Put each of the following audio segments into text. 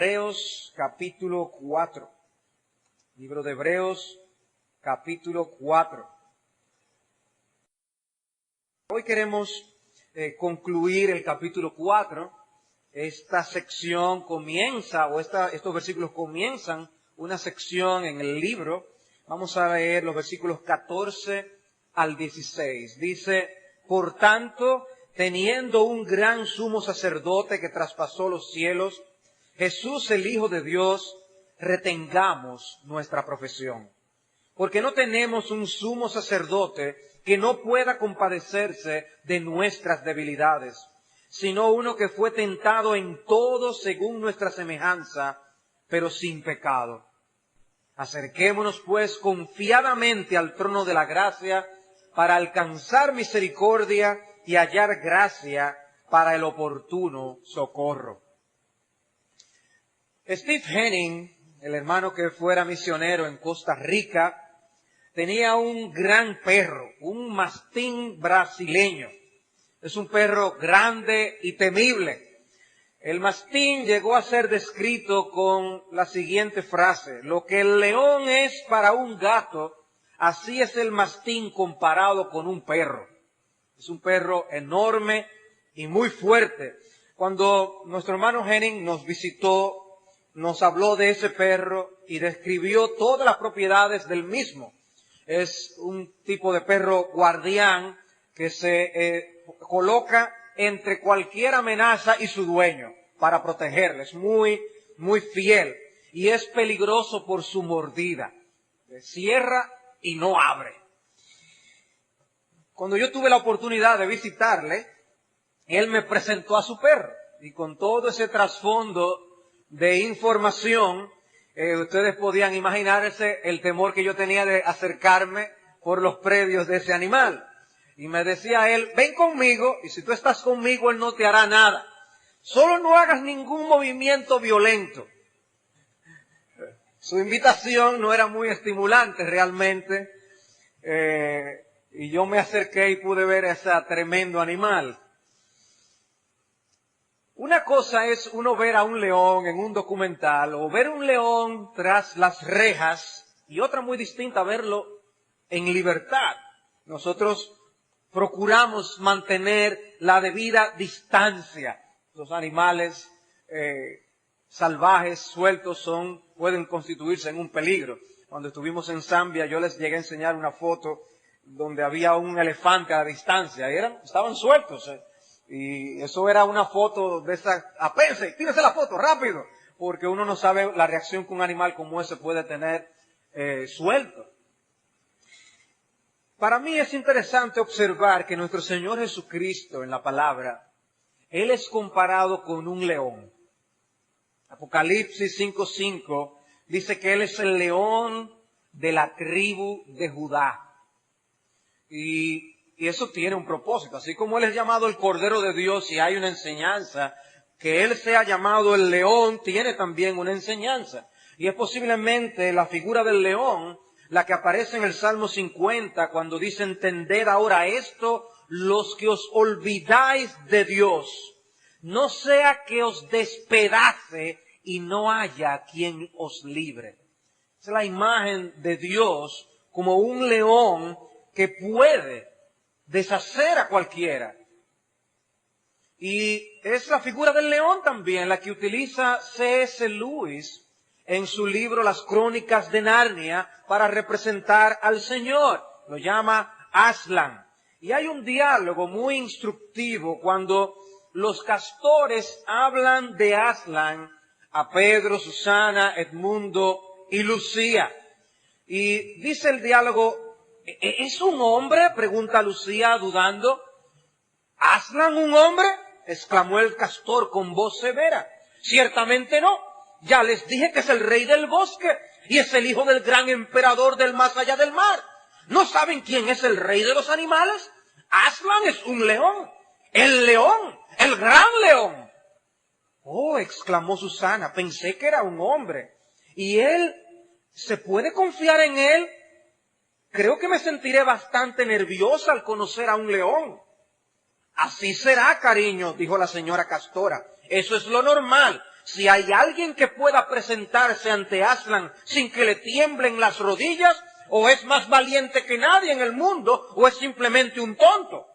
Hebreos capítulo 4. Libro de Hebreos capítulo 4. Hoy queremos concluir el capítulo 4. Esta sección comienza, estos versículos comienzan una sección en el libro. Vamos a leer los versículos 14 al 16. Dice, por tanto, teniendo un gran sumo sacerdote que traspasó los cielos, Jesús el Hijo de Dios, retengamos nuestra profesión. Porque no tenemos un sumo sacerdote que no pueda compadecerse de nuestras debilidades, sino uno que fue tentado en todo según nuestra semejanza, pero sin pecado. Acerquémonos pues confiadamente al trono de la gracia para alcanzar misericordia y hallar gracia para el oportuno socorro. Steve Henning, el hermano que fuera misionero en Costa Rica, tenía un gran perro, un mastín brasileño. Es un perro grande y temible. El mastín llegó a ser descrito con la siguiente frase: lo que el león es para un gato, así es el mastín comparado con un perro. Es un perro enorme y muy fuerte. Cuando nuestro hermano Henning nos visitó, nos habló de ese perro y describió todas las propiedades del mismo. Es un tipo de perro guardián que se coloca entre cualquier amenaza y su dueño para protegerle. Es muy, muy fiel y es peligroso por su mordida. Cierra y no abre. Cuando yo tuve la oportunidad de visitarle, él me presentó a su perro y con todo ese trasfondo de información, ustedes podían imaginarse el temor que yo tenía de acercarme por los predios de ese animal. Y me decía él, ven conmigo, y si tú estás conmigo, él no te hará nada. Solo no hagas ningún movimiento violento. Su invitación no era muy estimulante realmente, y yo me acerqué y pude ver ese tremendo animal. Una cosa es uno ver a un león en un documental o ver un león tras las rejas, y otra muy distinta verlo en libertad. Nosotros procuramos mantener la debida distancia. Los animales salvajes, sueltos, pueden constituirse en un peligro. Cuando estuvimos en Zambia, yo les llegué a enseñar una foto donde había un elefante a la distancia, y estaban sueltos. Y eso era una foto de esa, apense, tírese la foto, rápido, porque uno no sabe la reacción que un animal como ese puede tener suelto. Para mí es interesante observar que nuestro Señor Jesucristo en la palabra, Él es comparado con un león. Apocalipsis 5:5 dice que Él es el león de la tribu de Judá. Y eso tiene un propósito. Así como Él es llamado el Cordero de Dios y hay una enseñanza, que Él sea llamado el león tiene también una enseñanza. Y es posiblemente la figura del león la que aparece en el Salmo 50 cuando dice, entended ahora esto, los que os olvidáis de Dios, no sea que os despedace y no haya quien os libre. Es la imagen de Dios como un león que puede deshacer a cualquiera. Y es la figura del león también la que utiliza C.S. Lewis en su libro Las Crónicas de Narnia para representar al Señor. Lo llama Aslan. Y hay un diálogo muy instructivo cuando los castores hablan de Aslan a Pedro, Susana, Edmundo y Lucía. Y dice el diálogo, ¿es un hombre?, pregunta Lucía dudando. ¿Aslan un hombre?, exclamó el castor con voz severa. Ciertamente no. Ya les dije que es el rey del bosque y es el hijo del gran emperador del más allá del mar. ¿No saben quién es el rey de los animales? Aslan es un león. El león, el gran león. Oh, exclamó Susana, pensé que era un hombre. ¿Y él, se puede confiar en él? Creo que me sentiré bastante nerviosa al conocer a un león. Así será, cariño, dijo la señora Castora. Eso es lo normal. si hay alguien que pueda presentarse ante Aslan sin que le tiemblen las rodillas, o es más valiente que nadie en el mundo, o es simplemente un tonto.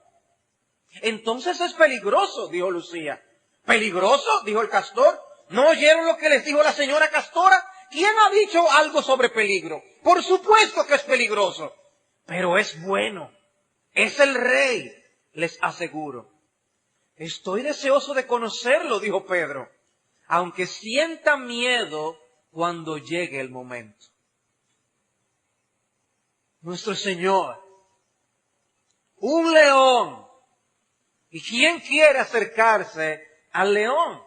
Entonces es peligroso, dijo Lucía. ¿Peligroso?, dijo el castor. ¿No oyeron lo que les dijo la señora Castora? ¿Quién ha dicho algo sobre peligro? Por supuesto que es peligroso, pero es bueno. Es el rey, les aseguro. Estoy deseoso de conocerlo, dijo Pedro, aunque sienta miedo cuando llegue el momento. Nuestro Señor, un león. ¿Y quién quiere acercarse al león?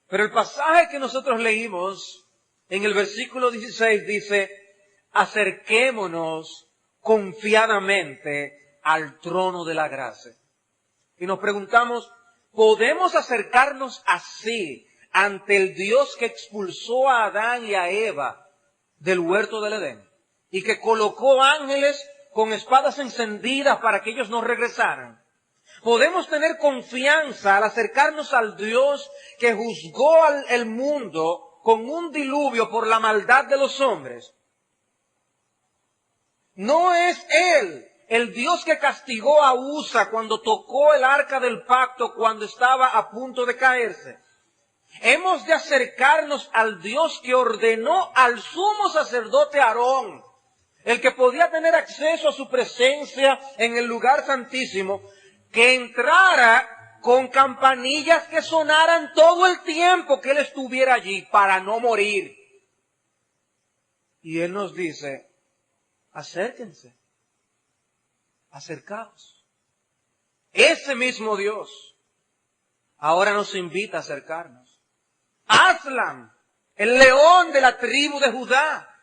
Pero el pasaje que nosotros leímos en el versículo 16 dice, acerquémonos confiadamente al trono de la gracia. Y nos preguntamos, ¿podemos acercarnos así ante el Dios que expulsó a Adán y a Eva del huerto del Edén? Y que colocó ángeles con espadas encendidas para que ellos no regresaran. Podemos tener confianza al acercarnos al Dios que juzgó al mundo con un diluvio por la maldad de los hombres. No es Él el Dios que castigó a Usa cuando tocó el arca del pacto cuando estaba a punto de caerse. Hemos de acercarnos al Dios que ordenó al sumo sacerdote Aarón, el que podía tener acceso a su presencia en el lugar santísimo, que entrara con campanillas que sonaran todo el tiempo que él estuviera allí para no morir. Y él nos dice, acérquense, acercaos. Ese mismo Dios ahora nos invita a acercarnos. Aslan, el león de la tribu de Judá.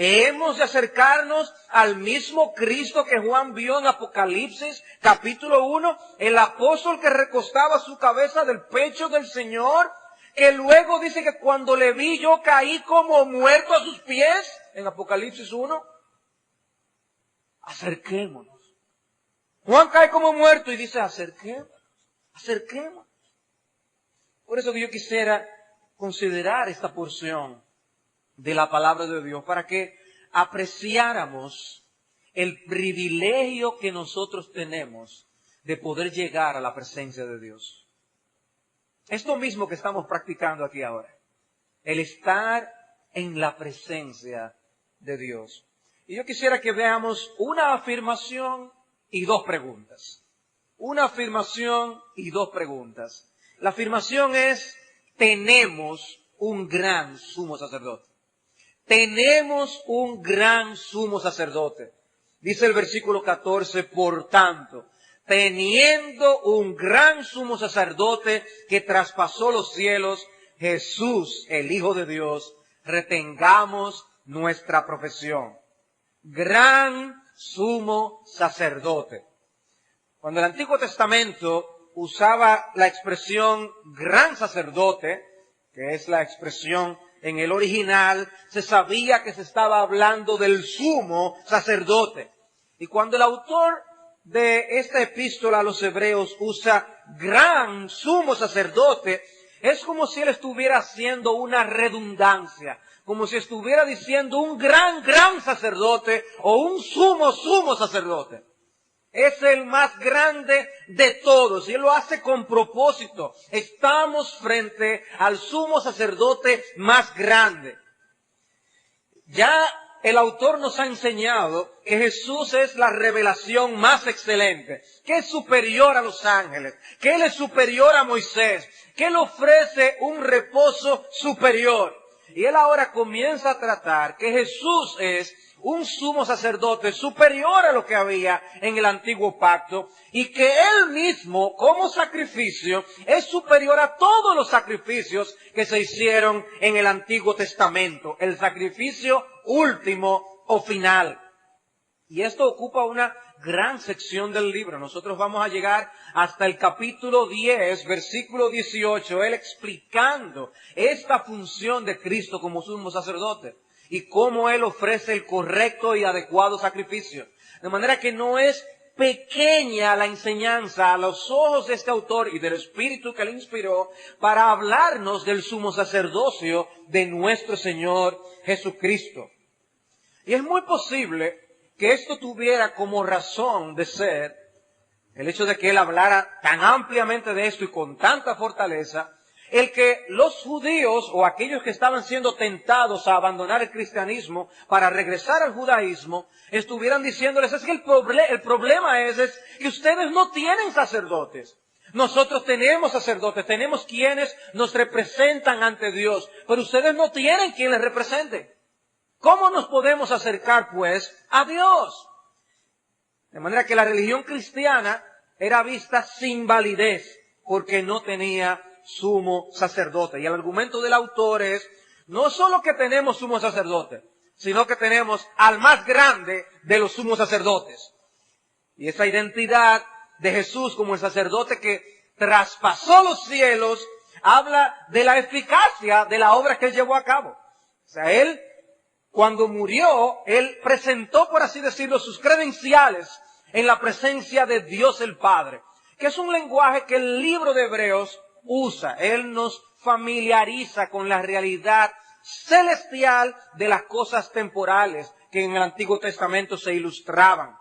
Hemos de acercarnos al mismo Cristo que Juan vio en Apocalipsis, capítulo 1, el apóstol que recostaba su cabeza del pecho del Señor, que luego dice que cuando le vi yo caí como muerto a sus pies, en Apocalipsis 1. Acerquémonos. Juan cae como muerto y dice, acerquémonos, acerquémonos. Por eso que yo quisiera considerar esta porción de la palabra de Dios, para que apreciáramos el privilegio que nosotros tenemos de poder llegar a la presencia de Dios. Esto mismo que estamos practicando aquí ahora, el estar en la presencia de Dios. Y yo quisiera que veamos una afirmación y dos preguntas. Una afirmación y dos preguntas. La afirmación es, tenemos un gran sumo sacerdote. Tenemos un gran sumo sacerdote. Dice el versículo 14, por tanto, teniendo un gran sumo sacerdote que traspasó los cielos, Jesús, el Hijo de Dios, retengamos nuestra profesión. Gran sumo sacerdote. Cuando el Antiguo Testamento usaba la expresión gran sacerdote, que es la expresión en el original, se sabía que se estaba hablando del sumo sacerdote. Y cuando el autor de esta epístola a los hebreos usa gran sumo sacerdote, es como si él estuviera haciendo una redundancia, como si estuviera diciendo un gran sacerdote o un sumo sacerdote. Es el más grande de todos y él lo hace con propósito. Estamos frente al sumo sacerdote más grande. Ya el autor nos ha enseñado que Jesús es la revelación más excelente, que es superior a los ángeles, que Él es superior a Moisés, que Él ofrece un reposo superior. Y Él ahora comienza a tratar que Jesús es un sumo sacerdote superior a lo que había en el antiguo pacto y que Él mismo como sacrificio es superior a todos los sacrificios que se hicieron en el Antiguo Testamento, el sacrificio último o final. Y esto ocupa una gran sección del libro. Nosotros vamos a llegar hasta el capítulo 10, versículo 18, Él explicando esta función de Cristo como sumo sacerdote y cómo Él ofrece el correcto y adecuado sacrificio. De manera que no es pequeña la enseñanza a los ojos de este autor y del Espíritu que le inspiró para hablarnos del sumo sacerdocio de nuestro Señor Jesucristo. Y es muy posible que esto tuviera como razón de ser el hecho de que él hablara tan ampliamente de esto y con tanta fortaleza, el que los judíos o aquellos que estaban siendo tentados a abandonar el cristianismo para regresar al judaísmo, estuvieran diciéndoles, es que el problema es que ustedes no tienen sacerdotes. Nosotros tenemos sacerdotes, tenemos quienes nos representan ante Dios, pero ustedes no tienen quien les represente. ¿Cómo nos podemos acercar, pues, a Dios? De manera que la religión cristiana era vista sin validez, porque no tenía sumo sacerdote. Y el argumento del autor es, no solo que tenemos sumo sacerdote, sino que tenemos al más grande de los sumos sacerdotes. Y esa identidad de Jesús como el sacerdote que traspasó los cielos, habla de la eficacia de la obra que él llevó a cabo. O sea, él, cuando murió, él presentó, por así decirlo, sus credenciales en la presencia de Dios el Padre, que es un lenguaje que el libro de Hebreos usa. Él nos familiariza con la realidad celestial de las cosas temporales que en el Antiguo Testamento se ilustraban.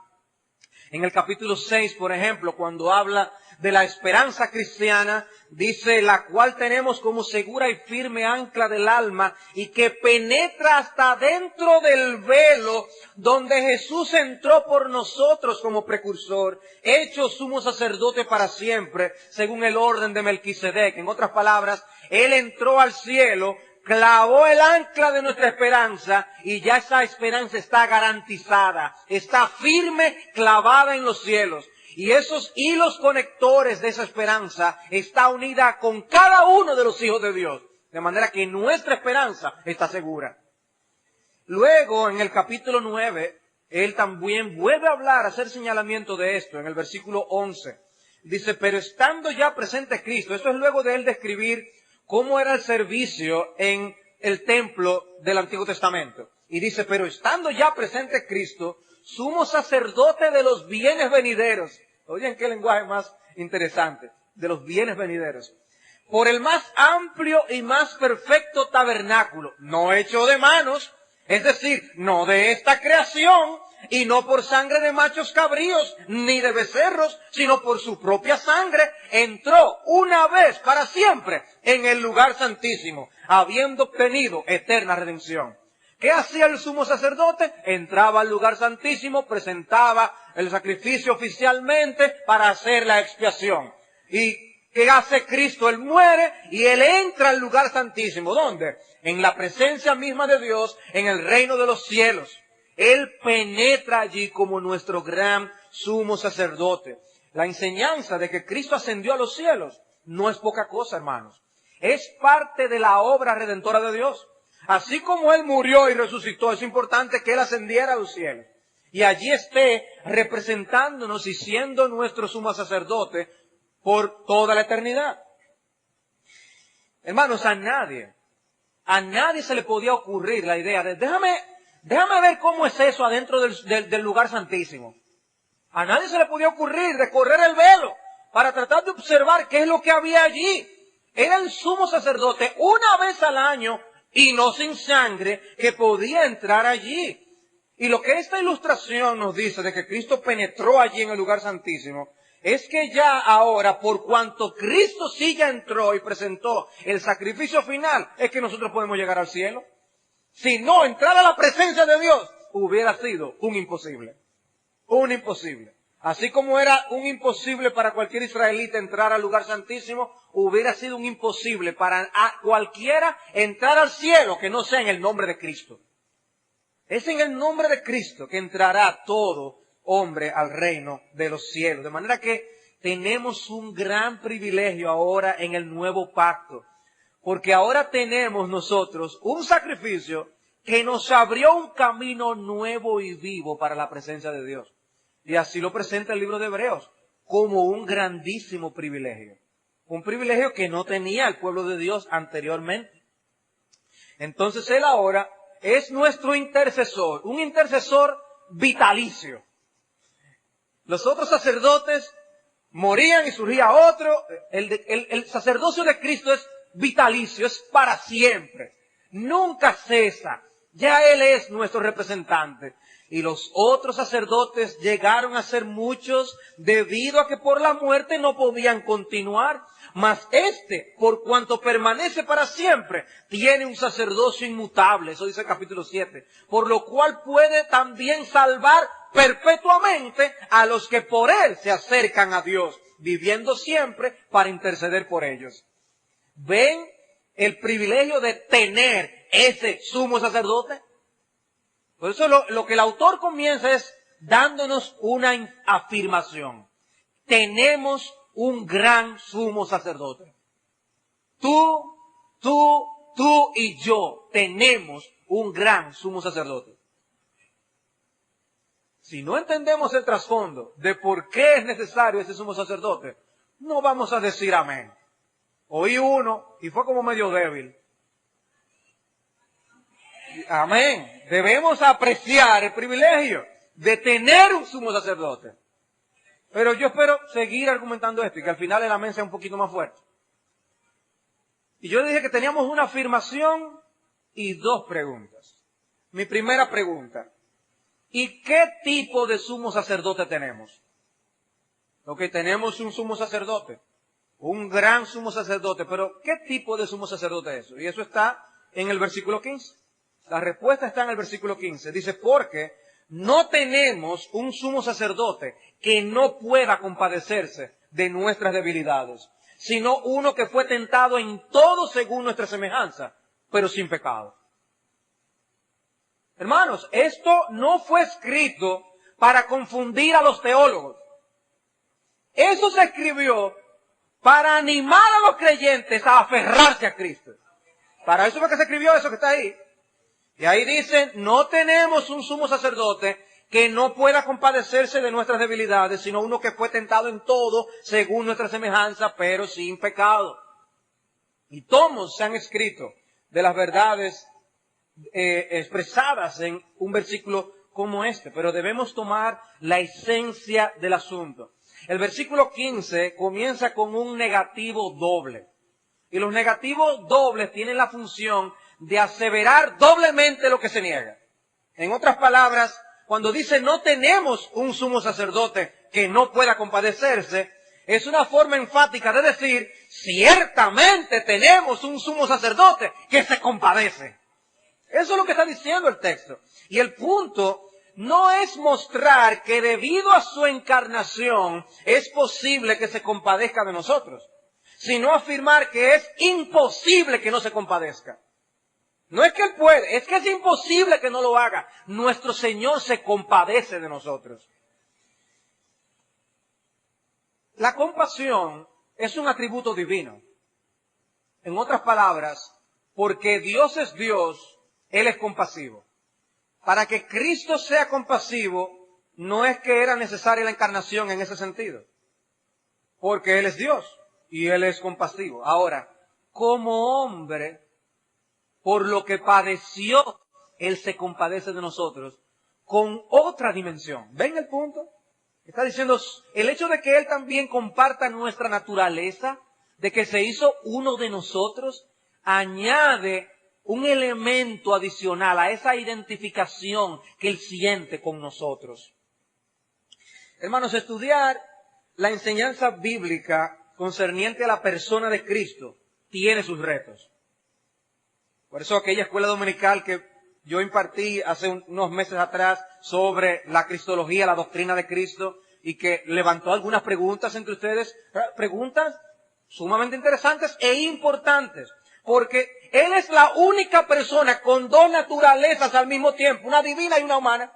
En el capítulo 6, por ejemplo, cuando habla de la esperanza cristiana, dice, la cual tenemos como segura y firme ancla del alma y que penetra hasta dentro del velo donde Jesús entró por nosotros como precursor, hecho sumo sacerdote para siempre, según el orden de Melquisedec. En otras palabras, Él entró al cielo, clavó el ancla de nuestra esperanza y ya esa esperanza está garantizada, está firme, clavada en los cielos. Y esos hilos conectores de esa esperanza está unida con cada uno de los hijos de Dios. De manera que nuestra esperanza está segura. Luego, en el capítulo 9, él también vuelve a hablar, a hacer señalamiento de esto, en el versículo 11. Dice, pero estando ya presente Cristo, esto es luego de él describir cómo era el servicio en el templo del Antiguo Testamento. Y dice, pero estando ya presente Cristo, sumo sacerdote de los bienes venideros. Oigan qué lenguaje más interesante, de los bienes venideros. Por el más amplio y más perfecto tabernáculo, no hecho de manos, es decir, no de esta creación, y no por sangre de machos cabríos, ni de becerros, sino por su propia sangre, entró una vez para siempre en el lugar santísimo, habiendo obtenido eterna redención. ¿Qué hacía el sumo sacerdote? Entraba al lugar santísimo, presentaba el sacrificio oficialmente para hacer la expiación. ¿Y qué hace Cristo? Él muere y Él entra al lugar santísimo. ¿Dónde? En la presencia misma de Dios, en el reino de los cielos. Él penetra allí como nuestro gran sumo sacerdote. La enseñanza de que Cristo ascendió a los cielos no es poca cosa, hermanos. Es parte de la obra redentora de Dios. Así como Él murió y resucitó, es importante que Él ascendiera a los cielos. Y allí esté representándonos y siendo nuestro sumo sacerdote por toda la eternidad. Hermanos, a nadie se le podía ocurrir la idea de, déjame ver cómo es eso adentro del lugar santísimo. A nadie se le podía ocurrir recorrer el velo para tratar de observar qué es lo que había allí. Era el sumo sacerdote una vez al año y no sin sangre que podía entrar allí. Y lo que esta ilustración nos dice de que Cristo penetró allí en el lugar santísimo, es que ya ahora, por cuanto Cristo sí ya entró y presentó el sacrificio final, es que nosotros podemos llegar al cielo. Si no, entrar a la presencia de Dios hubiera sido un imposible. Un imposible. Así como era un imposible para cualquier israelita entrar al lugar santísimo, hubiera sido un imposible para cualquiera entrar al cielo que no sea en el nombre de Cristo. Es en el nombre de Cristo que entrará todo hombre al reino de los cielos. De manera que tenemos un gran privilegio ahora en el nuevo pacto. Porque ahora tenemos nosotros un sacrificio que nos abrió un camino nuevo y vivo para la presencia de Dios. Y así lo presenta el libro de Hebreos, como un grandísimo privilegio. Un privilegio que no tenía el pueblo de Dios anteriormente. Entonces Él ahora es nuestro intercesor, un intercesor vitalicio. Los otros sacerdotes morían y surgía otro. El sacerdocio de Cristo es vitalicio, es para siempre. Nunca cesa. Ya Él es nuestro representante. Y los otros sacerdotes llegaron a ser muchos debido a que por la muerte no podían continuar. Mas este, por cuanto permanece para siempre, tiene un sacerdocio inmutable. Eso dice el capítulo 7. Por lo cual puede también salvar perpetuamente a los que por Él se acercan a Dios, viviendo siempre para interceder por ellos. ¿Ven el privilegio de tener ese sumo sacerdote? Por eso lo que el autor comienza es dándonos una afirmación. Tenemos un gran sumo sacerdote. Tú y yo tenemos un gran sumo sacerdote. Si no entendemos el trasfondo de por qué es necesario ese sumo sacerdote, no vamos a decir amén. Oí uno y fue como medio débil. Amén. Debemos apreciar el privilegio de tener un sumo sacerdote. Pero yo espero seguir argumentando esto y que al final el amén sea un poquito más fuerte. Y yo dije que teníamos una afirmación y dos preguntas. Mi primera pregunta: ¿y qué tipo de sumo sacerdote tenemos? Tenemos un sumo sacerdote, un gran sumo sacerdote, pero ¿qué tipo de sumo sacerdote es eso? Y eso está en el versículo 15. La respuesta está en el versículo 15. Dice, porque no tenemos un sumo sacerdote que no pueda compadecerse de nuestras debilidades, sino uno que fue tentado en todo según nuestra semejanza, pero sin pecado. Hermanos, esto no fue escrito para confundir a los teólogos. Eso se escribió para animar a los creyentes a aferrarse a Cristo. Para eso fue que se escribió eso que está ahí. Y ahí dice, no tenemos un sumo sacerdote que no pueda compadecerse de nuestras debilidades, sino uno que fue tentado en todo según nuestra semejanza, pero sin pecado. Y tomos se han escrito de las verdades expresadas en un versículo como este, pero debemos tomar la esencia del asunto. El versículo 15 comienza con un negativo doble. Y los negativos dobles tienen la función de aseverar doblemente lo que se niega. En otras palabras, cuando dice no tenemos un sumo sacerdote que no pueda compadecerse, es una forma enfática de decir, ciertamente tenemos un sumo sacerdote que se compadece. Eso es lo que está diciendo el texto. Y el punto no es mostrar que debido a su encarnación es posible que se compadezca de nosotros, sino afirmar que es imposible que no se compadezca. No es que Él puede, es que es imposible que no lo haga. Nuestro Señor se compadece de nosotros. La compasión es un atributo divino. En otras palabras, porque Dios es Dios, Él es compasivo. Para que Cristo sea compasivo, no es que era necesaria la encarnación en ese sentido. Porque Él es Dios y Él es compasivo. Ahora, como hombre, por lo que padeció, Él se compadece de nosotros con otra dimensión. ¿Ven el punto? Está diciendo, el hecho de que Él también comparta nuestra naturaleza, de que se hizo uno de nosotros, añade un elemento adicional a esa identificación que Él siente con nosotros. Hermanos, estudiar la enseñanza bíblica concerniente a la persona de Cristo tiene sus retos. Por eso aquella escuela dominical que yo impartí hace unos meses atrás sobre la cristología, la doctrina de Cristo, y que levantó algunas preguntas entre ustedes, preguntas sumamente interesantes e importantes, porque Él es la única persona con dos naturalezas al mismo tiempo, una divina y una humana.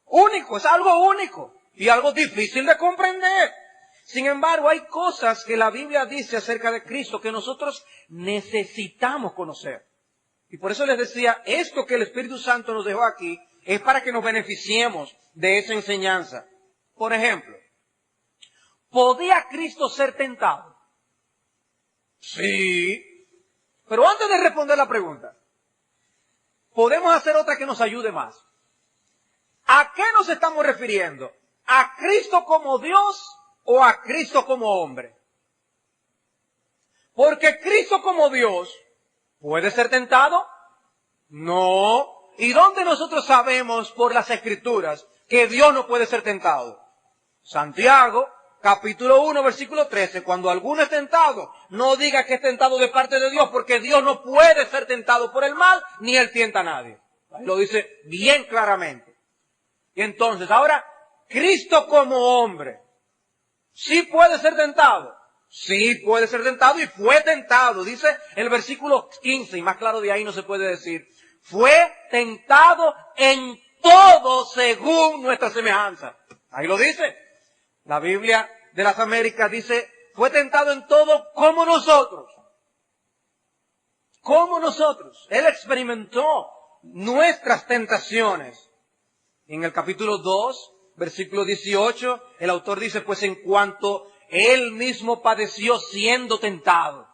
Único, es algo único y algo difícil de comprender. Sin embargo, hay cosas que la Biblia dice acerca de Cristo que nosotros necesitamos conocer. Y por eso les decía, esto que el Espíritu Santo nos dejó aquí es para que nos beneficiemos de esa enseñanza. Por ejemplo, ¿podía Cristo ser tentado? Sí. Pero antes de responder la pregunta, podemos hacer otra que nos ayude más. ¿A qué nos estamos refiriendo? ¿A Cristo como Dios o a Cristo como hombre? Porque Cristo como Dios puede ser tentado. No. ¿Y dónde nosotros sabemos por las Escrituras que Dios no puede ser tentado? Santiago, capítulo 1, versículo 13. Cuando alguno es tentado, no diga que es tentado de parte de Dios, porque Dios no puede ser tentado por el mal, ni Él tienta a nadie. Ahí lo dice bien claramente. Y entonces, ahora, Cristo como hombre, ¿sí puede ser tentado? Sí puede ser tentado y fue tentado. Dice el versículo 15, y más claro de ahí no se puede decir. Fue tentado en todo según nuestra semejanza. Ahí lo dice. La Biblia de las Américas dice, fue tentado en todo como nosotros. Como nosotros. Él experimentó nuestras tentaciones. En el capítulo 2, versículo 18, el autor dice, pues en cuanto Él mismo padeció siendo tentado,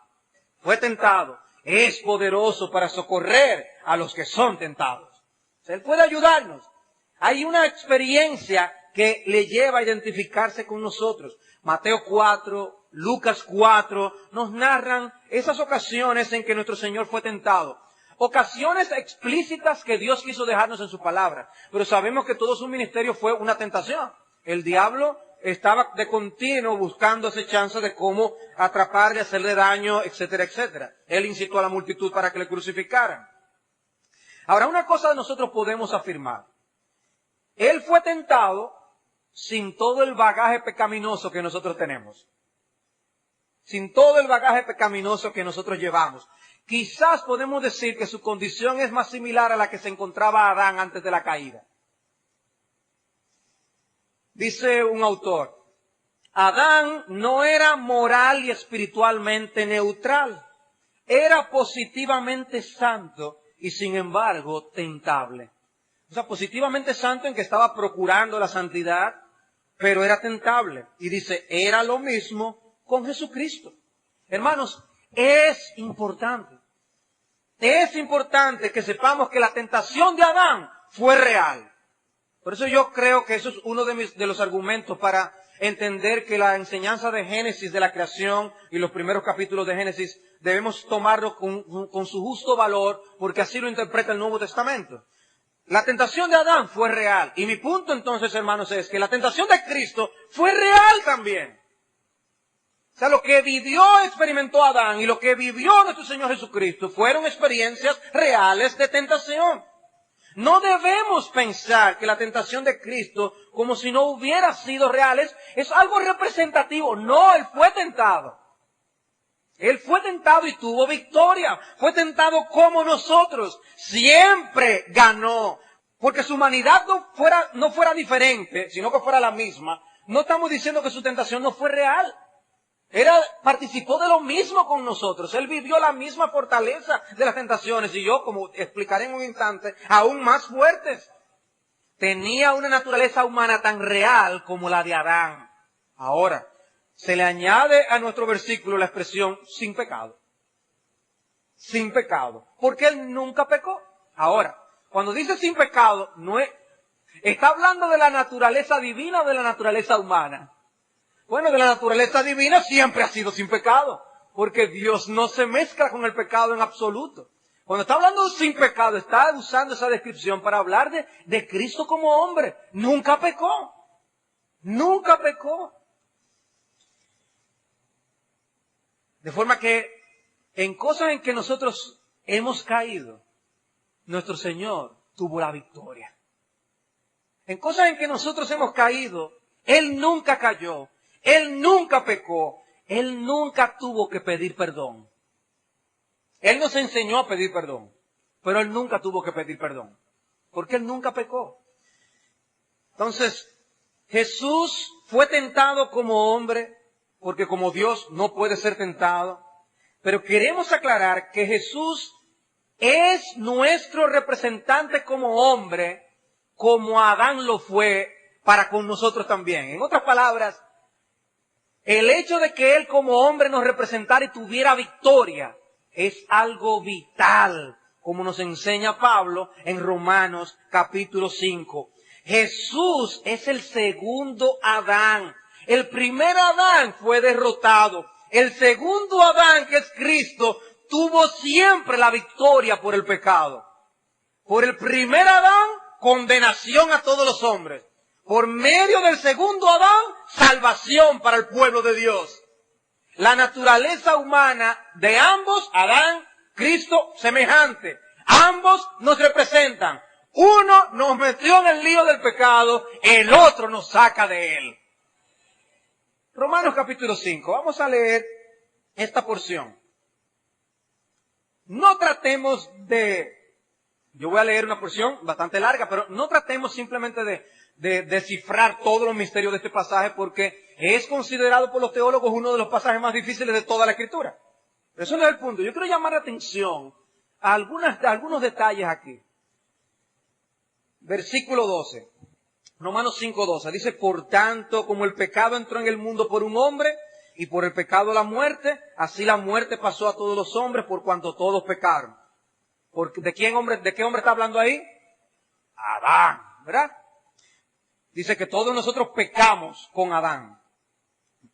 fue tentado, es poderoso para socorrer a los que son tentados. Él puede ayudarnos. Hay una experiencia que le lleva a identificarse con nosotros. Mateo 4, Lucas 4, nos narran esas ocasiones en que nuestro Señor fue tentado. Ocasiones explícitas que Dios quiso dejarnos en su palabra. Pero sabemos que todo su ministerio fue una tentación. El diablo estaba de continuo buscando esa chance de cómo atraparle, hacerle daño, etcétera, etcétera. Él incitó a la multitud para que le crucificaran. Ahora, una cosa nosotros podemos afirmar. Él fue tentado sin todo el bagaje pecaminoso que nosotros tenemos. Sin todo el bagaje pecaminoso que nosotros llevamos. Quizás podemos decir que su condición es más similar a la que se encontraba Adán antes de la caída. Dice un autor, Adán no era moral y espiritualmente neutral. Era positivamente santo y sin embargo tentable. O sea, positivamente santo en que estaba procurando la santidad, pero era tentable. Y dice, era lo mismo con Jesucristo. Hermanos, es importante que sepamos que la tentación de Adán fue real. Por eso yo creo que eso es uno de los argumentos para entender que la enseñanza de Génesis, de la creación y los primeros capítulos de Génesis, debemos tomarlo con su justo valor, porque así lo interpreta el Nuevo Testamento. La tentación de Adán fue real. Y mi punto entonces, hermanos, es que la tentación de Cristo fue real también. O sea, lo que vivió, experimentó Adán y lo que vivió nuestro Señor Jesucristo fueron experiencias reales de tentación. No debemos pensar que la tentación de Cristo, como si no hubiera sido reales, es algo representativo. No, Él fue tentado. Él fue tentado y tuvo victoria. Fue tentado como nosotros. Siempre ganó. Porque su humanidad no fuera diferente, sino que fuera la misma. No estamos diciendo que su tentación no fue real. Participó de lo mismo con nosotros. Él vivió la misma fortaleza de las tentaciones. Y yo, como explicaré en un instante, aún más fuertes. Tenía una naturaleza humana tan real como la de Adán. Ahora, se le añade a nuestro versículo la expresión sin pecado. Sin pecado. Porque Él nunca pecó. Ahora, cuando dice sin pecado, ¿está hablando de la naturaleza divina o de la naturaleza humana? Bueno, de la naturaleza divina siempre ha sido sin pecado, porque Dios no se mezcla con el pecado en absoluto. Cuando está hablando de sin pecado, está usando esa descripción para hablar de Cristo como hombre. Nunca pecó. Nunca pecó. De forma que en cosas en que nosotros hemos caído, nuestro Señor tuvo la victoria. En cosas en que nosotros hemos caído, Él nunca cayó. Él nunca pecó. Él nunca tuvo que pedir perdón. Él nos enseñó a pedir perdón, pero Él nunca tuvo que pedir perdón, porque Él nunca pecó. Entonces, Jesús fue tentado como hombre, porque como Dios no puede ser tentado, pero queremos aclarar que Jesús es nuestro representante como hombre, como Adán lo fue para con nosotros también. En otras palabras, el hecho de que Él como hombre nos representara y tuviera victoria es algo vital, como nos enseña Pablo en Romanos capítulo 5. Jesús es el segundo Adán. El primer Adán fue derrotado. El segundo Adán, que es Cristo, tuvo siempre la victoria por el pecado. Por el primer Adán, condenación a todos los hombres. Por medio del segundo Adán, salvación para el pueblo de Dios. La naturaleza humana de ambos, Adán, Cristo, semejante. Ambos nos representan. Uno nos metió en el lío del pecado, el otro nos saca de él. Romanos capítulo 5. Vamos a leer esta porción. No tratemos de... Yo voy a leer una porción bastante larga, pero no tratemos simplemente de descifrar todos los misterios de este pasaje, porque es considerado por los teólogos uno de los pasajes más difíciles de toda la Escritura. Pero eso no es el punto. Yo quiero llamar la atención a algunos detalles aquí. Versículo 12. Romanos 5:12. Dice, por tanto, como el pecado entró en el mundo por un hombre, y por el pecado la muerte, así la muerte pasó a todos los hombres por cuanto todos pecaron. ¿De qué hombre está hablando ahí? Adán, ¿verdad? Dice que todos nosotros pecamos con Adán.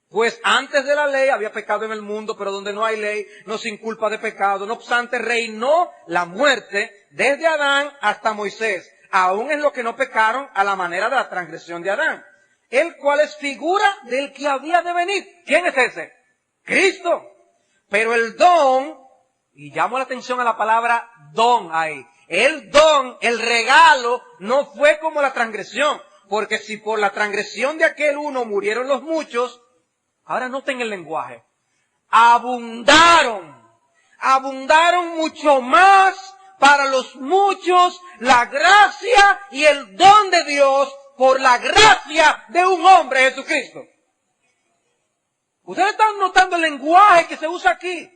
Pues antes de la ley había pecado en el mundo, pero donde no hay ley no se inculpa de pecado. No obstante, reinó la muerte desde Adán hasta Moisés, aún en lo que no pecaron a la manera de la transgresión de Adán, el cual es figura del que había de venir. ¿Quién es ese? Cristo. Pero el don, y llamo la atención a la palabra don ahí, el don, el regalo, no fue como la transgresión, porque si por la transgresión de aquel uno murieron los muchos, ahora noten el lenguaje, abundaron mucho más para los muchos la gracia y el don de Dios por la gracia de un hombre, Jesucristo. Ustedes están notando el lenguaje que se usa aquí.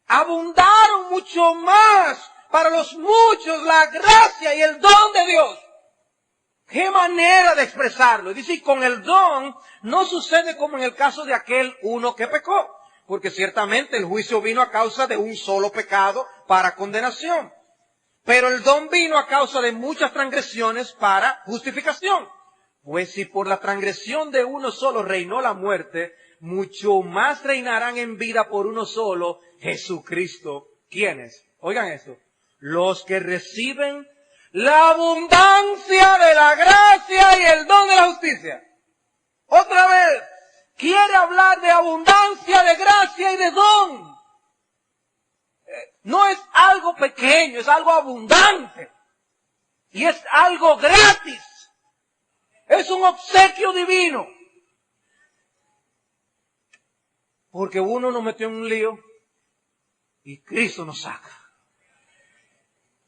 Abundaron mucho más para los muchos la gracia y el don de Dios. ¿Qué manera de expresarlo? Dice, y con el don no sucede como en el caso de aquel uno que pecó, porque ciertamente el juicio vino a causa de un solo pecado para condenación. Pero el don vino a causa de muchas transgresiones para justificación. Pues si por la transgresión de uno solo reinó la muerte, mucho más reinarán en vida por uno solo, Jesucristo. ¿Quiénes? Oigan esto. Los que reciben la abundancia de la gracia y el don de la justicia. Otra vez, quiere hablar de abundancia de gracia y de don. No es algo pequeño, es algo abundante. Y es algo gratis. Es un obsequio divino. Porque uno nos metió en un lío y Cristo nos saca.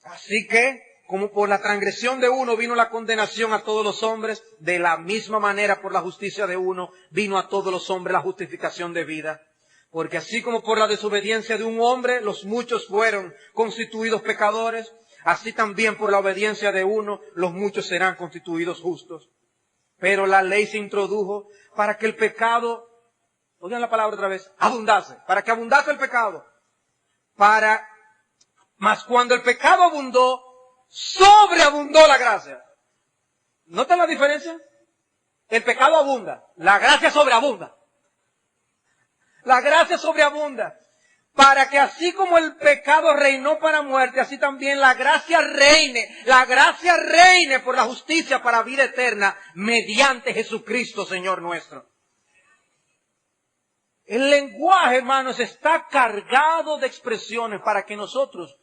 Así que, como por la transgresión de uno vino la condenación a todos los hombres, de la misma manera por la justicia de uno vino a todos los hombres la justificación de vida. Porque así como por la desobediencia de un hombre los muchos fueron constituidos pecadores, así también por la obediencia de uno los muchos serán constituidos justos. Pero la ley se introdujo para que el pecado, oigan la palabra otra vez, abundase, para que abundase el pecado. Mas cuando el pecado abundó, sobreabundó la gracia. ¿Notan la diferencia? El pecado abunda, la gracia sobreabunda. La gracia sobreabunda. Para que así como el pecado reinó para muerte, así también la gracia reine por la justicia para vida eterna, mediante Jesucristo, Señor nuestro. El lenguaje, hermanos, está cargado de expresiones para que nosotros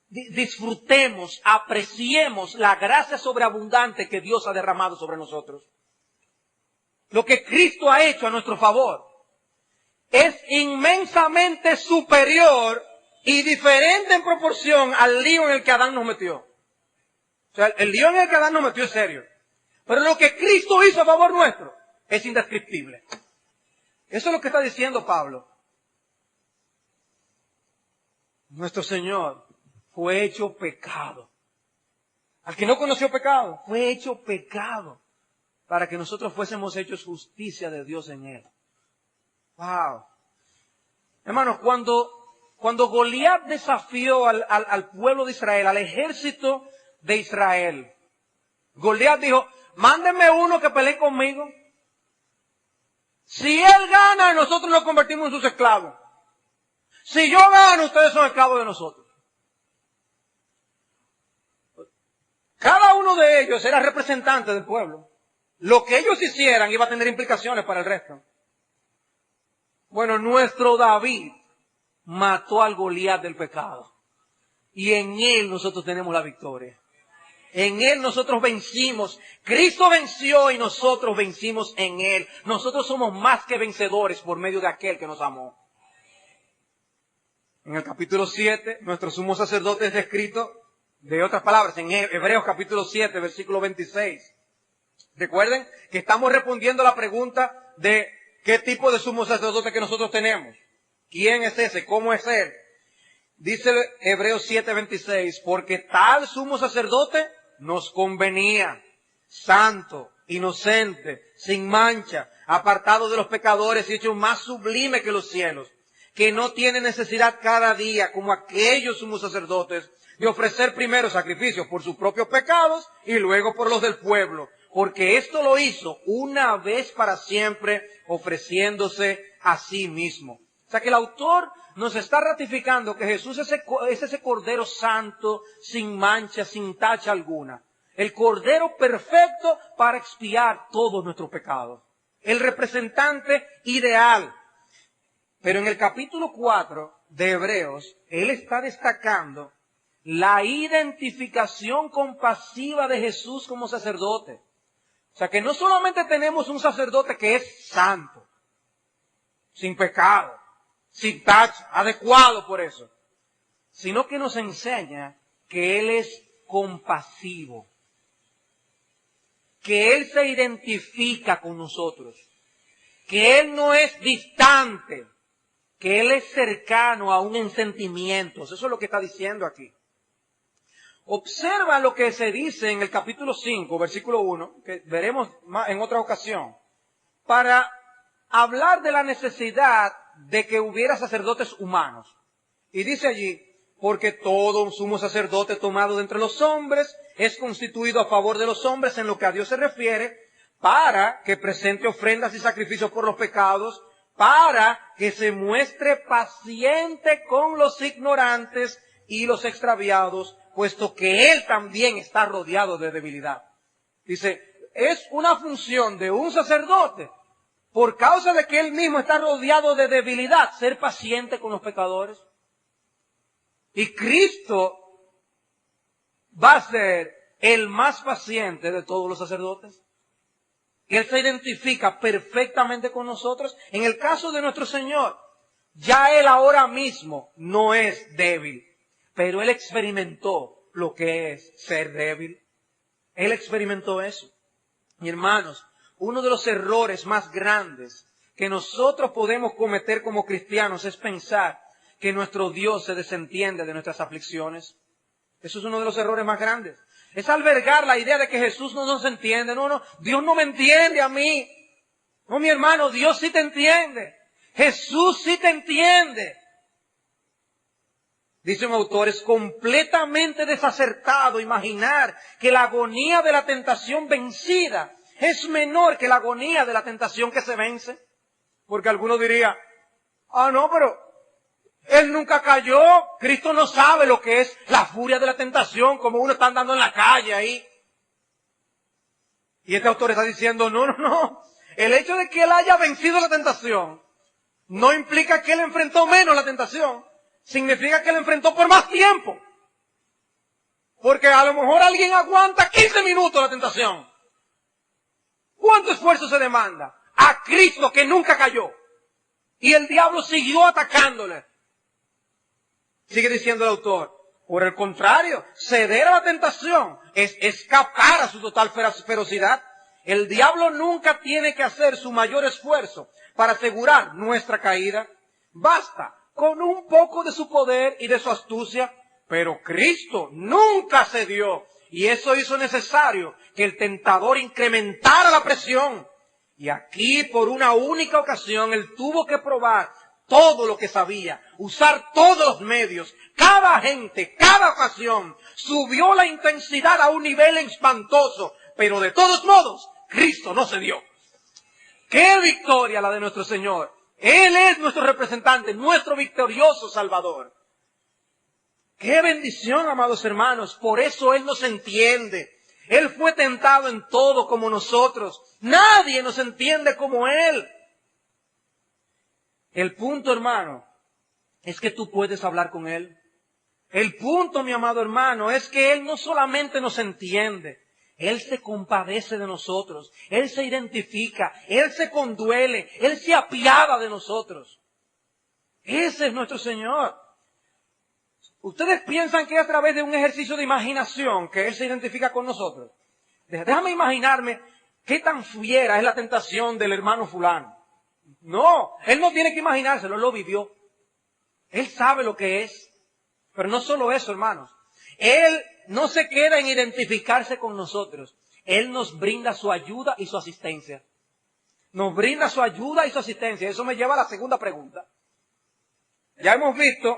disfrutemos, apreciemos la gracia sobreabundante que Dios ha derramado sobre nosotros. Lo que Cristo ha hecho a nuestro favor es inmensamente superior y diferente en proporción al lío en el que Adán nos metió. O sea, el lío en el que Adán nos metió es serio. Pero lo que Cristo hizo a favor nuestro es indescriptible. Eso es lo que está diciendo Pablo. Nuestro Señor fue hecho pecado. Al que no conoció pecado, fue hecho pecado para que nosotros fuésemos hechos justicia de Dios en Él. Wow. Hermanos, cuando Goliat desafió al pueblo de Israel, al ejército de Israel, Goliat dijo, mándenme uno que pelee conmigo. Si él gana, nosotros nos convertimos en sus esclavos. Si yo gano, ustedes son esclavos de nosotros. Cada uno de ellos era representante del pueblo. Lo que ellos hicieran iba a tener implicaciones para el resto. Bueno, nuestro David mató al Goliat del pecado. Y en él nosotros tenemos la victoria. En él nosotros vencimos. Cristo venció y nosotros vencimos en él. Nosotros somos más que vencedores por medio de aquel que nos amó. En el capítulo 7, nuestro sumo sacerdote es descrito, de otras palabras, en Hebreos capítulo 7, versículo 26. Recuerden que estamos respondiendo a la pregunta de qué tipo de sumo sacerdote que nosotros tenemos. ¿Quién es ese? ¿Cómo es él? Dice Hebreos 7:26, porque tal sumo sacerdote nos convenía, santo, inocente, sin mancha, apartado de los pecadores y hecho más sublime que los cielos, que no tiene necesidad cada día, como aquellos sumos sacerdotes, de ofrecer primero sacrificios por sus propios pecados y luego por los del pueblo, porque esto lo hizo una vez para siempre, ofreciéndose a sí mismo. O sea que el autor nos está ratificando que Jesús es ese Cordero Santo, sin mancha, sin tacha alguna. El Cordero perfecto para expiar todos nuestros pecados. El representante ideal. Pero en el capítulo 4 de Hebreos, él está destacando la identificación compasiva de Jesús como sacerdote. O sea que no solamente tenemos un sacerdote que es santo, sin pecado, sin tacha, adecuado por eso, sino que nos enseña que Él es compasivo, que Él se identifica con nosotros, que Él no es distante, que Él es cercano aún en sentimientos. Eso es lo que está diciendo aquí. Observa lo que se dice en el capítulo 5, versículo 1, que veremos en otra ocasión, para hablar de la necesidad de que hubiera sacerdotes humanos. Y dice allí, porque todo un sumo sacerdote tomado de entre los hombres es constituido a favor de los hombres en lo que a Dios se refiere, para que presente ofrendas y sacrificios por los pecados, para que se muestre paciente con los ignorantes y los extraviados, puesto que Él también está rodeado de debilidad. Dice, es una función de un sacerdote, por causa de que Él mismo está rodeado de debilidad, ser paciente con los pecadores. Y Cristo va a ser el más paciente de todos los sacerdotes. Él se identifica perfectamente con nosotros. En el caso de nuestro Señor, ya Él ahora mismo no es débil, pero Él experimentó lo que es ser débil. Él experimentó eso. Y hermanos, uno de los errores más grandes que nosotros podemos cometer como cristianos es pensar que nuestro Dios se desentiende de nuestras aflicciones. Eso es uno de los errores más grandes. Es albergar la idea de que Jesús no nos entiende. No, Dios no me entiende a mí. No, mi hermano, Dios sí te entiende. Jesús sí te entiende. Dice un autor, es completamente desacertado imaginar que la agonía de la tentación vencida es menor que la agonía de la tentación que se vence. Porque alguno diría, no, pero Él nunca cayó. Cristo no sabe lo que es la furia de la tentación, como uno está andando en la calle ahí. Y este autor está diciendo, no. El hecho de que Él haya vencido la tentación no implica que Él enfrentó menos la tentación. Significa que Él enfrentó por más tiempo. Porque a lo mejor alguien aguanta 15 minutos la tentación. ¿Cuánto esfuerzo se demanda? A Cristo que nunca cayó. Y el diablo siguió atacándole. Sigue diciendo el autor. Por el contrario, ceder a la tentación es escapar a su total ferocidad. El diablo nunca tiene que hacer su mayor esfuerzo para asegurar nuestra caída. Basta con un poco de su poder y de su astucia, pero Cristo nunca cedió, y eso hizo necesario que el tentador incrementara la presión. Y aquí, por una única ocasión, Él tuvo que probar todo lo que sabía, usar todos los medios, cada agente, cada ocasión, subió la intensidad a un nivel espantoso, pero de todos modos, Cristo no cedió. ¡Qué victoria la de nuestro Señor! Él es nuestro representante, nuestro victorioso Salvador. ¡Qué bendición, amados hermanos! Por eso Él nos entiende. Él fue tentado en todo como nosotros. Nadie nos entiende como Él. El punto, hermano, es que tú puedes hablar con Él. El punto, mi amado hermano, es que Él no solamente nos entiende, Él se compadece de nosotros, Él se identifica, Él se conduele, Él se apiada de nosotros. Ese es nuestro Señor. ¿Ustedes piensan que es a través de un ejercicio de imaginación que Él se identifica con nosotros? Déjame imaginarme qué tan fiera es la tentación del hermano fulano. No, Él no tiene que imaginárselo, Él lo vivió. Él sabe lo que es. Pero no solo eso, hermanos. Él no se queda en identificarse con nosotros. Él nos brinda su ayuda y su asistencia. Nos brinda su ayuda y su asistencia. Eso me lleva a la segunda pregunta. Ya hemos visto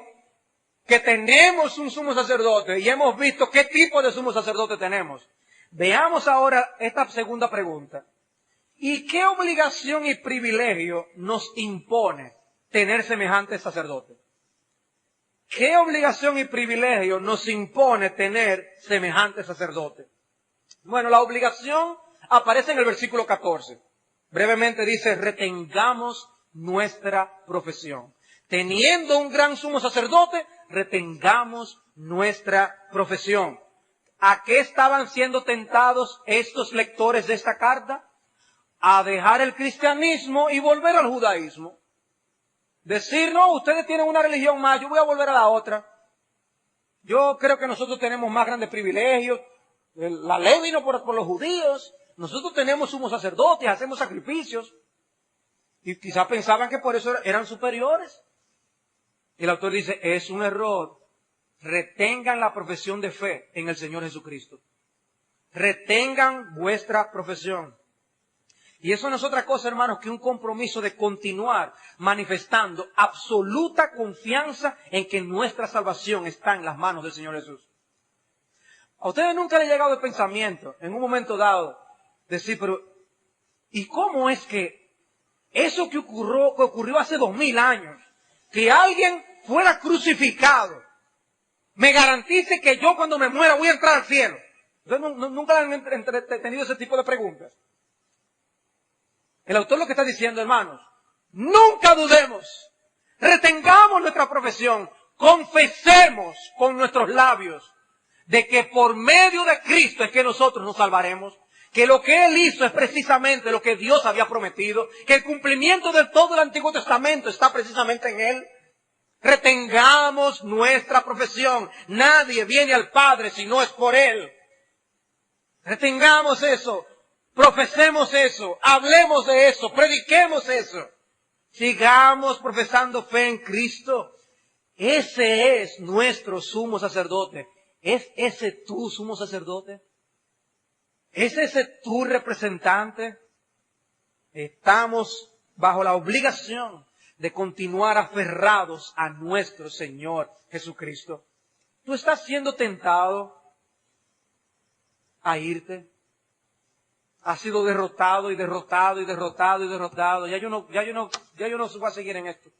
que tenemos un sumo sacerdote y hemos visto qué tipo de sumo sacerdote tenemos. Veamos ahora esta segunda pregunta. ¿Y qué obligación y privilegio nos impone tener semejante sacerdote? ¿Qué obligación y privilegio nos impone tener semejante sacerdote? Bueno, la obligación aparece en el versículo 14. Brevemente dice, retengamos nuestra profesión. Teniendo un gran sumo sacerdote, retengamos nuestra profesión. ¿A qué estaban siendo tentados estos lectores de esta carta? A dejar el cristianismo y volver al judaísmo. Decir, no, ustedes tienen una religión más, yo voy a volver a la otra. Yo creo que nosotros tenemos más grandes privilegios. La ley vino por los judíos. Nosotros tenemos sumos sacerdotes, hacemos sacrificios. Y quizás pensaban que por eso eran superiores. Y el autor dice, es un error. Retengan la profesión de fe en el Señor Jesucristo. Retengan vuestra profesión. Y eso no es otra cosa, hermanos, que un compromiso de continuar manifestando absoluta confianza en que nuestra salvación está en las manos del Señor Jesús. A ustedes nunca les ha llegado el pensamiento, en un momento dado, decir, pero, ¿y cómo es que eso que ocurrió hace 2000 años, que alguien fuera crucificado, me garantice que yo cuando me muera voy a entrar al cielo? Ustedes nunca han tenido ese tipo de preguntas. El autor lo que está diciendo, hermanos, nunca dudemos, retengamos nuestra profesión, confesemos con nuestros labios de que por medio de Cristo es que nosotros nos salvaremos, que lo que Él hizo es precisamente lo que Dios había prometido, que el cumplimiento de todo el Antiguo Testamento está precisamente en Él. Retengamos nuestra profesión. Nadie viene al Padre si no es por Él. Retengamos eso. Profesemos eso, hablemos de eso, prediquemos eso. Sigamos profesando fe en Cristo. Ese es nuestro sumo sacerdote. ¿Es ese tu sumo sacerdote? ¿Es ese tu representante? Estamos bajo la obligación de continuar aferrados a nuestro Señor Jesucristo. ¿Tú estás siendo tentado a irte? Ha sido derrotado y derrotado y derrotado y derrotado. Ya yo no voy a seguir en esto.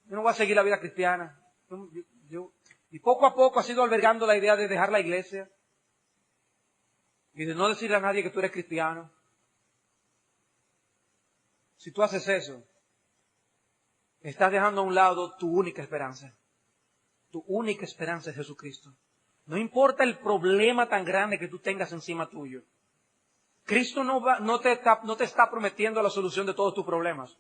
Yo no voy a seguir la vida cristiana. Y poco a poco ha sido albergando la idea de dejar la iglesia y de no decirle a nadie que tú eres cristiano. Si tú haces eso, estás dejando a un lado tu única esperanza. Tu única esperanza es Jesucristo. No importa el problema tan grande que tú tengas encima tuyo. Cristo no te está prometiendo la solución de todos tus problemas.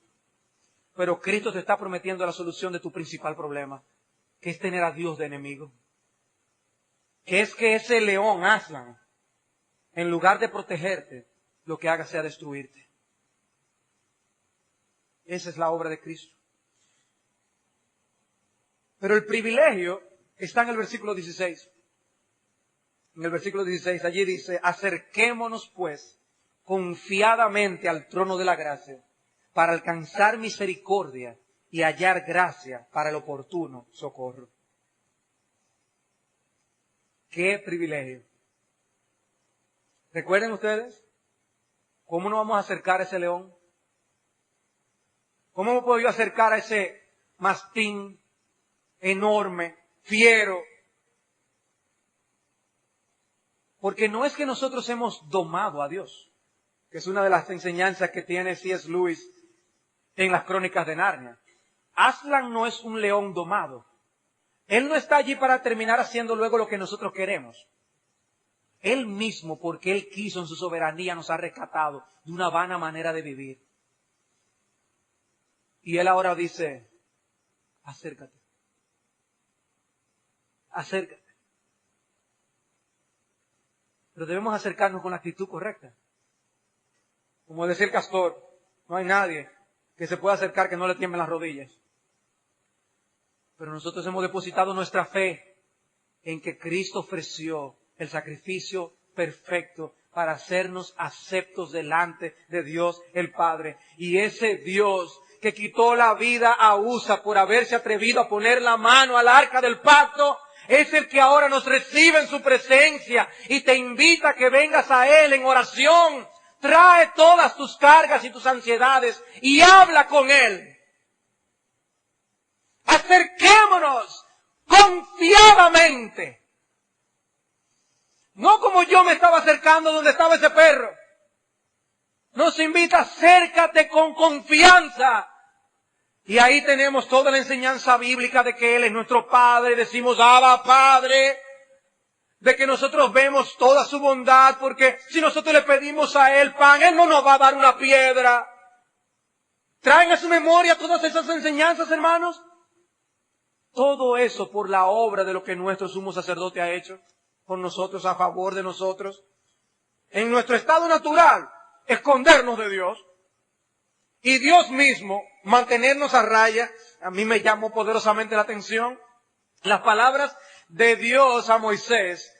Pero Cristo te está prometiendo la solución de tu principal problema, que es tener a Dios de enemigo. Que es que ese león, Aslan, en lugar de protegerte, lo que haga sea destruirte. Esa es la obra de Cristo. Pero el privilegio está en el versículo 16. En el versículo 16, allí dice, acerquémonos pues confiadamente al trono de la gracia para alcanzar misericordia y hallar gracia para el oportuno socorro. ¡Qué privilegio! ¿Recuerden ustedes? ¿Cómo nos vamos a acercar a ese león? ¿Cómo me puedo yo acercar a ese mastín enorme, fiero? Porque no es que nosotros hemos domado a Dios, que es una de las enseñanzas que tiene C.S. Lewis en las Crónicas de Narnia. Aslan no es un león domado. Él no está allí para terminar haciendo luego lo que nosotros queremos. Él mismo, porque Él quiso en su soberanía, nos ha rescatado de una vana manera de vivir. Y Él ahora dice, acércate. Acércate. Pero debemos acercarnos con la actitud correcta. Como decía el castor, no hay nadie que se pueda acercar que no le tiemblen las rodillas. Pero nosotros hemos depositado nuestra fe en que Cristo ofreció el sacrificio perfecto para hacernos aceptos delante de Dios el Padre. Y ese Dios que quitó la vida a Usa por haberse atrevido a poner la mano al arca del pacto, es el que ahora nos recibe en su presencia y te invita a que vengas a Él en oración. Trae todas tus cargas y tus ansiedades y habla con Él. Acerquémonos confiadamente. No como yo me estaba acercando donde estaba ese perro. Nos invita, acércate con confianza. Y ahí tenemos toda la enseñanza bíblica de que Él es nuestro Padre. Decimos, Abba, Padre. De que nosotros vemos toda su bondad, porque si nosotros le pedimos a Él pan, Él no nos va a dar una piedra. ¿Traen a su memoria todas esas enseñanzas, hermanos? Todo eso por la obra de lo que nuestro sumo sacerdote ha hecho por nosotros, a favor de nosotros. En nuestro estado natural, escondernos de Dios. Y Dios mismo, mantenernos a raya. A mí me llamó poderosamente la atención las palabras de Dios a Moisés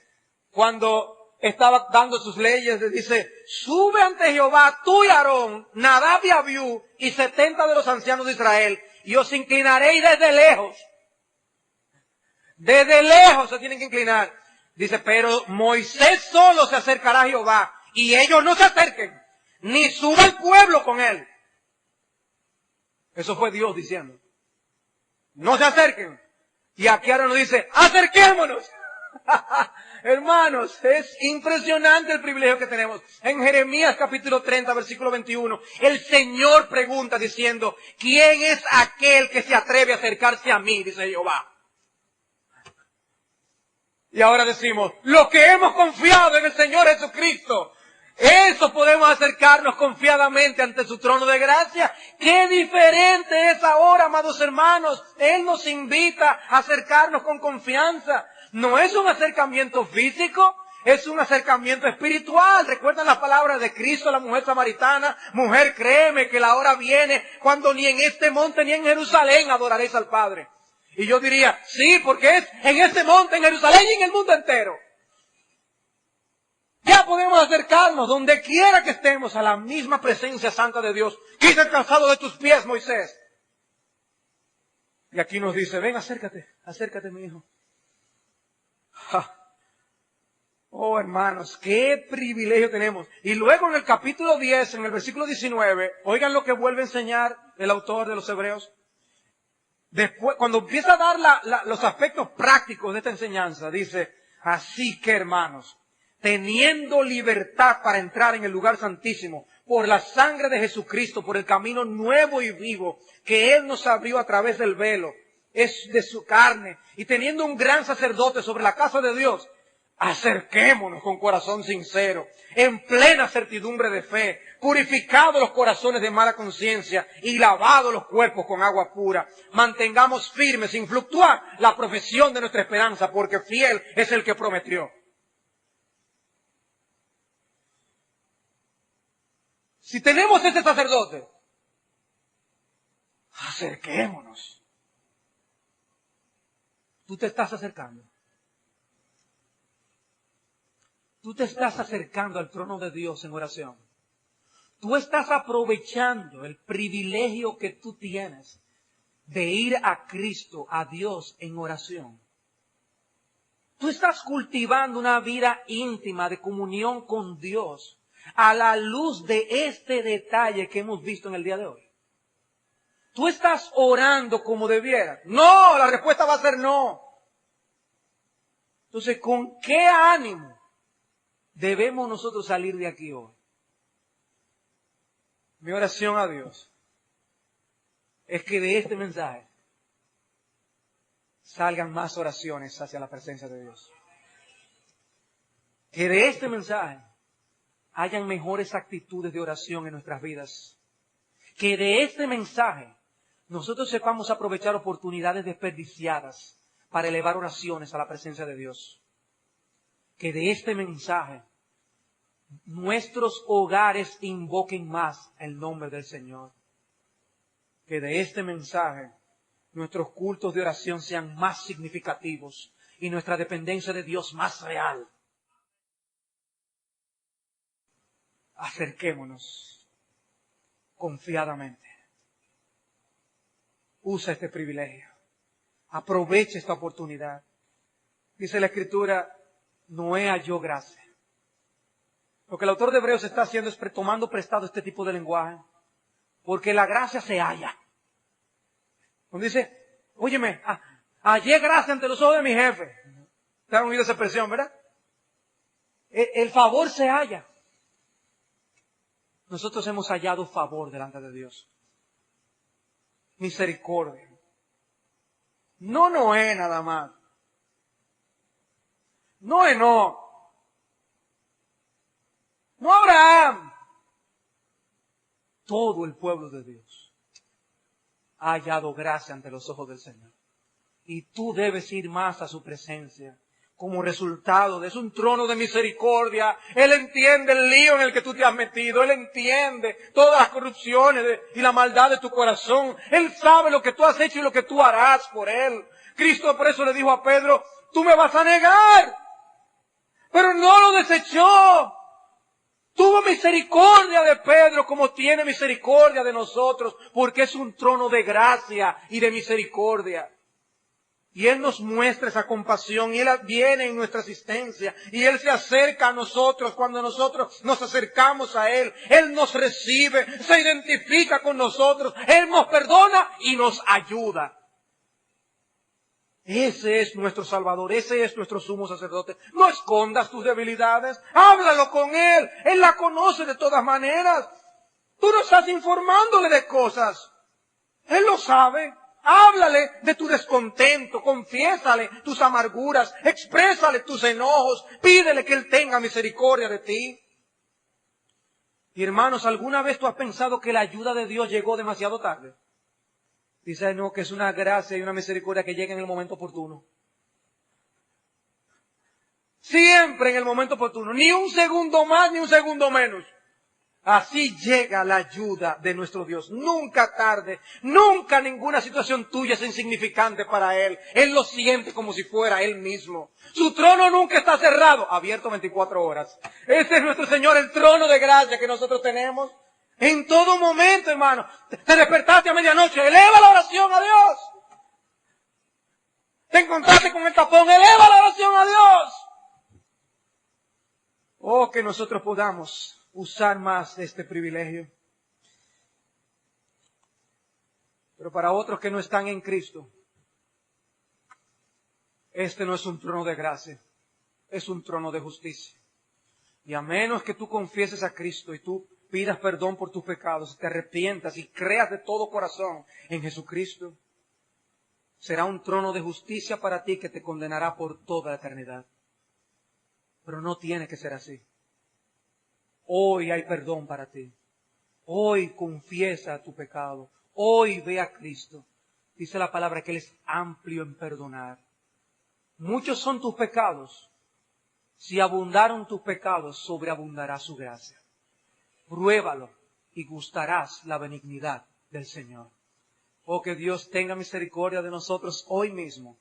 cuando estaba dando sus leyes. Le dice, sube ante Jehová tú y Aarón, Nadab y Abiú y 70 de los ancianos de Israel, y os inclinaréis desde lejos. Desde lejos se tienen que inclinar. Dice, pero Moisés solo se acercará a Jehová, y ellos no se acerquen, ni suba el pueblo con él. Eso fue Dios diciendo. No se acerquen. Y aquí ahora nos dice, acerquémonos. Hermanos, es impresionante el privilegio que tenemos. En Jeremías capítulo 30, versículo 21, el Señor pregunta diciendo, ¿quién es aquel que se atreve a acercarse a mí? Dice Jehová. Y ahora decimos, lo que hemos confiado en el Señor Jesucristo, eso podemos acercarnos confiadamente ante su trono de gracia. ¡Qué diferente es ahora, amados hermanos! Él nos invita a acercarnos con confianza. No es un acercamiento físico, es un acercamiento espiritual. ¿Recuerdan las palabras de Cristo a la mujer samaritana? Mujer, créeme que la hora viene cuando ni en este monte ni en Jerusalén adoraréis al Padre. Y yo diría, sí, porque es en este monte, en Jerusalén y en el mundo entero. Ya podemos acercarnos donde quiera que estemos a la misma presencia santa de Dios. Quita el calzado de tus pies, Moisés. Y aquí nos dice, ven, acércate, acércate, mi hijo. Oh, hermanos, qué privilegio tenemos. Y luego en el capítulo 10, en el versículo 19, oigan lo que vuelve a enseñar el autor de los Hebreos. Después, cuando empieza a dar los aspectos prácticos de esta enseñanza, dice, así que, hermanos, teniendo libertad para entrar en el lugar santísimo, por la sangre de Jesucristo, por el camino nuevo y vivo que Él nos abrió a través del velo, es de su carne, y teniendo un gran sacerdote sobre la casa de Dios, acerquémonos con corazón sincero, en plena certidumbre de fe, purificados los corazones de mala conciencia y lavados los cuerpos con agua pura. Mantengamos firmes, sin fluctuar, la profesión de nuestra esperanza, porque fiel es el que prometió. Si tenemos ese sacerdote, acerquémonos. Tú te estás acercando. Tú te estás acercando al trono de Dios en oración. Tú estás aprovechando el privilegio que tú tienes de ir a Cristo, a Dios en oración. Tú estás cultivando una vida íntima de comunión con Dios a la luz de este detalle que hemos visto en el día de hoy. Tú estás orando como debieras. No, la respuesta va a ser no. Entonces, ¿con qué ánimo debemos nosotros salir de aquí hoy? Mi oración a Dios es que de este mensaje salgan más oraciones hacia la presencia de Dios. Que de este mensaje hayan mejores actitudes de oración en nuestras vidas. Que de este mensaje nosotros sepamos aprovechar oportunidades desperdiciadas para elevar oraciones a la presencia de Dios. Que de este mensaje nuestros hogares invoquen más el nombre del Señor. Que de este mensaje nuestros cultos de oración sean más significativos y nuestra dependencia de Dios más real. Acerquémonos confiadamente. Usa este privilegio. Aprovecha esta oportunidad. Dice la Escritura, Noé halló gracia. Lo que el autor de Hebreos está haciendo es tomando prestado este tipo de lenguaje, porque la gracia se halla. Cuando dice, óyeme, hallé gracia ante los ojos de mi jefe. ¿Te han oído esa expresión, verdad? El favor se halla. Nosotros hemos hallado favor delante de Dios. Misericordia. No Noé nada más. No Enoc. No Abraham. Todo el pueblo de Dios ha hallado gracia ante los ojos del Señor. Y tú debes ir más a su presencia. Como resultado de eso, un trono de misericordia. Él entiende el lío en el que tú te has metido. Él entiende todas las corrupciones y la maldad de tu corazón. Él sabe lo que tú has hecho y lo que tú harás por Él. Cristo por eso le dijo a Pedro, tú me vas a negar. Pero no lo desechó. Tuvo misericordia de Pedro como tiene misericordia de nosotros, porque es un trono de gracia y de misericordia. Y Él nos muestra esa compasión y Él viene en nuestra asistencia y Él se acerca a nosotros cuando nosotros nos acercamos a Él. Él nos recibe, se identifica con nosotros, Él nos perdona y nos ayuda. Ese es nuestro Salvador, ese es nuestro sumo sacerdote. No escondas tus debilidades, háblalo con Él, Él la conoce de todas maneras. Tú no estás informándole de cosas, Él lo sabe. Háblale de tu descontento, confiésale tus amarguras, exprésale tus enojos, pídele que Él tenga misericordia de ti. Y hermanos, ¿alguna vez tú has pensado que la ayuda de Dios llegó demasiado tarde? Dice, no, que es una gracia y una misericordia que llega en el momento oportuno. Siempre en el momento oportuno, ni un segundo más ni un segundo menos. Así llega la ayuda de nuestro Dios. Nunca tarde, nunca ninguna situación tuya es insignificante para Él. Él lo siente como si fuera Él mismo. Su trono nunca está cerrado, abierto 24 horas. Ese es nuestro Señor, el trono de gracia que nosotros tenemos. En todo momento, hermano, te despertaste a medianoche, eleva la oración a Dios. Te encontraste con el tapón, eleva la oración a Dios. Oh, que nosotros podamos usar más de este privilegio. Pero para otros que no están en Cristo, este no es un trono de gracia, es un trono de justicia. Y a menos que tú confieses a Cristo y tú pidas perdón por tus pecados, te arrepientas y creas de todo corazón en Jesucristo, será un trono de justicia para ti que te condenará por toda la eternidad. Pero no tiene que ser así. Hoy hay perdón para ti. Hoy confiesa tu pecado. Hoy ve a Cristo. Dice la palabra que Él es amplio en perdonar. Muchos son tus pecados. Si abundaron tus pecados, sobreabundará su gracia. Pruébalo y gustarás la benignidad del Señor. Oh, que Dios tenga misericordia de nosotros hoy mismo,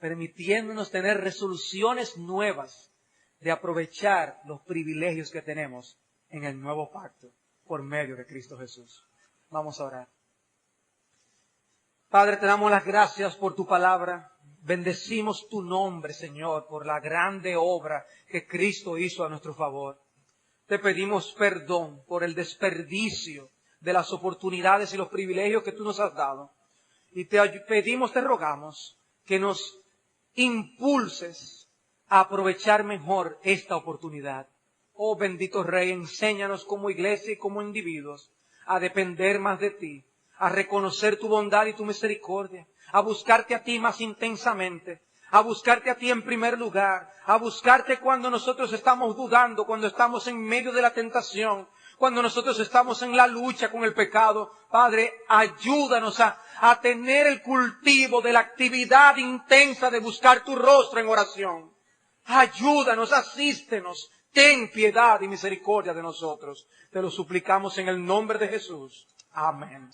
permitiéndonos tener resoluciones nuevas de aprovechar los privilegios que tenemos en el nuevo pacto por medio de Cristo Jesús. Vamos a orar. Padre, te damos las gracias por tu palabra. Bendecimos tu nombre, Señor, por la grande obra que Cristo hizo a nuestro favor. Te pedimos perdón por el desperdicio de las oportunidades y los privilegios que tú nos has dado. Y te pedimos, te rogamos, que nos impulses a aprovechar mejor esta oportunidad. Oh bendito Rey, enséñanos como iglesia y como individuos a depender más de ti, a reconocer tu bondad y tu misericordia, a buscarte a ti más intensamente, a buscarte a ti en primer lugar, a buscarte cuando nosotros estamos dudando, cuando estamos en medio de la tentación, cuando nosotros estamos en la lucha con el pecado. Padre, ayúdanos a tener el cultivo de la actividad intensa de buscar tu rostro en oración. Ayúdanos, asístenos, ten piedad y misericordia de nosotros. Te lo suplicamos en el nombre de Jesús. Amén.